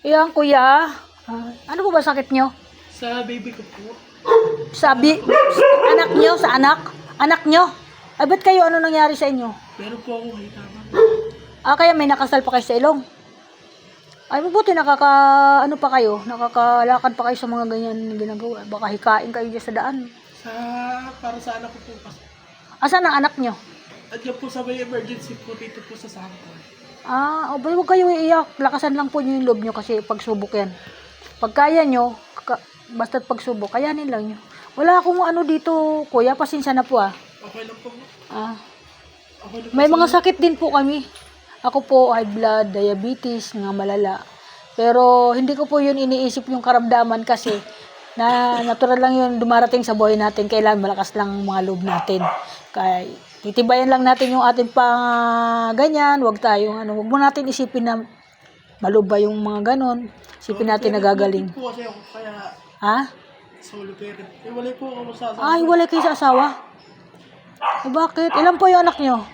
Ayan, kuya. Ano po ba sakit nyo? Sa baby ko po. Anak nyo? Sa anak? Anak nyo? Ay, ba't kayo? Ano nangyari sa inyo? Meron po ako hitaman. Kaya may nakasal pa kayo sa ilong? Ay, mabuti ano pa kayo? Nakakalakad pa kayo sa mga ganyan na ginagawa. Baka hikain kayo dyan sa daan. Para sa anak ko po kasi. Asan ang anak nyo? Andiyan po sa may emergency po dito po sa Sangkol. Huwag kayo iiyak. Lakasan lang po nyo yung loob nyo kasi pagsubok yan. Pag kaya nyo, basta't pagsubok, kayanin lang nyo. Wala akong ano dito, kuya. Pasensya na po Okay lang po. Okay lang po. May mga sakit din po kami. Ako po, high blood, diabetes, nga malala. Pero hindi ko po yun iniisip yung karamdaman kasi na natural lang yun dumarating sa buhay natin. Kailangan malakas lang mga loob natin. Kaya titibayan lang natin yung ating ganyan. Huwag mo natin isipin na malubha yung mga ganon. Isipin natin na gagaling. Po kasi ako kaya solo parent. Iwalay po ako sa asawa. Iwalay kayo sa asawa? Bakit? Ilan po yung anak nyo?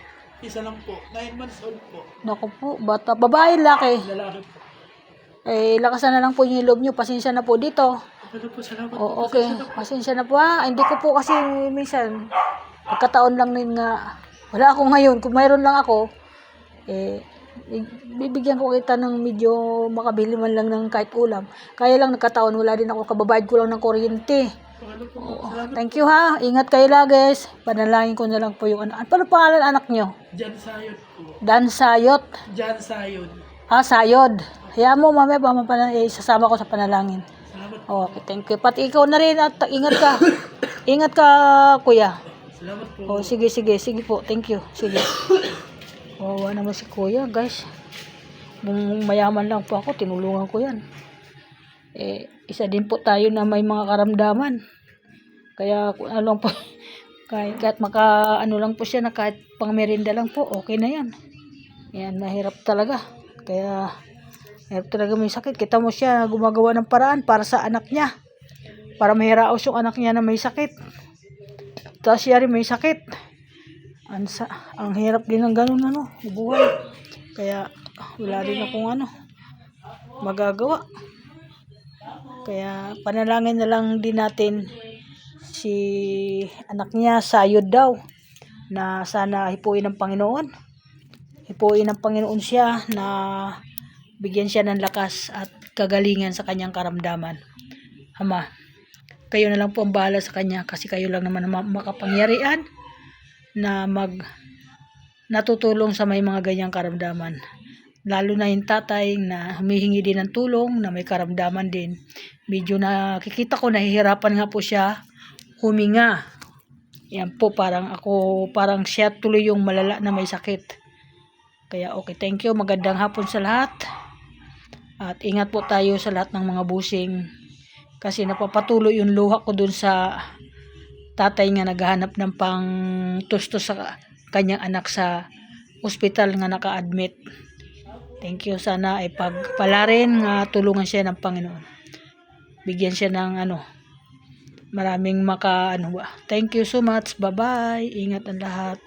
Isa lang po. 9 months old po. Naku po, bata. Babae, laki. Lalaki po. Lakasan na lang po yung loob nyo. Pasensya na po dito. Okay na po. Salamat po. Okay. Pasensya na po Hindi ko po kasi minsan, pagkataon lang din nga, wala ako ngayon. Kung mayroon lang ako, bibigyan ko kita ng medyo makabili man lang ng kahit ulam. Kaya lang nagkataon, wala din ako. Kababayad ko lang ng kuryente. Thank you Ingat kayo lagi. Panalangin ko na lang po yung anak. Ano pangalan anak nyo? Jan Sayod po. Dan Sayot? Jan Sayod. Sayod. Hayaan mo mamaya sasama ko sa panalangin. Salamat po. Okay, thank you. Pati ikaw na rin at ingat ka. Ingat ka, kuya. Salamat po. Sige po. Thank you. Sige. Wawa naman si kuya, guys. Kung mayaman lang po ako, tinulungan ko yan. Isa din po tayo na may mga karamdaman. Kaya kung ano lang po, kahit lang po siya na kahit pang merinda lang po, okay na yan. Yan, mahirap talaga. Kaya, mahirap talaga may sakit. Kita mo siya gumagawa ng paraan para sa anak niya. Para mahiraos yung anak niya na may sakit. Tapos siya rin may sakit. Ang hirap din ng ganun buhay. Kaya wala rin akong magagawa. Kaya panalangin na lang din natin si anak niya, sayod daw, na sana hipuin ng Panginoon. Hipuin ng Panginoon siya na bigyan siya ng lakas at kagalingan sa kanyang karamdaman. Ama, kayo na lang po ang bahala sa kanya kasi kayo lang naman makapangyarihan na natutulong sa may mga ganyang karamdaman. Lalo na yung tatay na humihingi din ng tulong na may karamdaman din. Medyo nakikita ko nahihirapan nga po siya huminga. Yan po parang siya tuloy yung malala na may sakit. Kaya okay, thank you. Magandang hapon sa lahat. At ingat po tayo sa lahat ng mga busing. Kasi napapatuloy yung luha ko dun sa tatay nga naghahanap ng pang tusto sa kanyang anak sa ospital nga naka-admit. Thank you. Sana ay pagpalarin nga tulungan siya ng Panginoon. Bigyan siya ng maraming Thank you so much. Bye-bye. Ingat ang lahat.